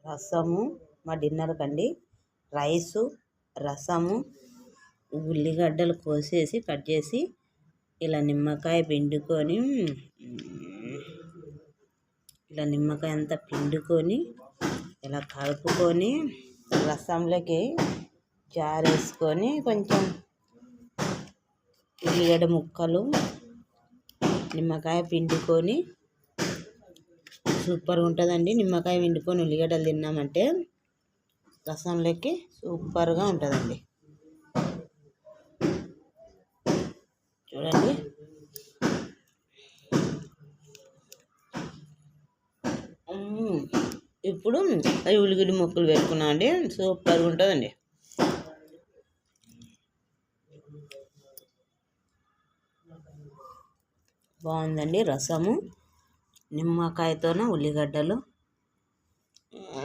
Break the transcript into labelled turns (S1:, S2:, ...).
S1: రసము మా డిన్నర్ కండి. రైసు, రసము, ఉల్లిగడ్డలు కోసేసి కట్ చేసి ఇలా నిమ్మకాయ పిండుకొని ఇలా నిమ్మకాయ అంతా పిండుకొని ఇలా కలుపుకొని రసంలోకి జారేసుకొని కొంచెం ఉల్లిగడ్డ ముక్కలు నిమ్మకాయ పిండుకొని సూపర్గా ఉంటుందండి. నిమ్మకాయ పిండుకొని ఉల్లిగడ్డలు తిన్నామంటే రసంలోకి సూపర్గా ఉంటుందండి. చూడండి ఇప్పుడు అవి ఉల్లిగడ్డ ముక్కలు వేసుకున్నాం అండి. సూపర్గా ఉంటుందండి. బాగుందండి రసము నిమ్మకాయతోన ఉల్లిగడ్డలు.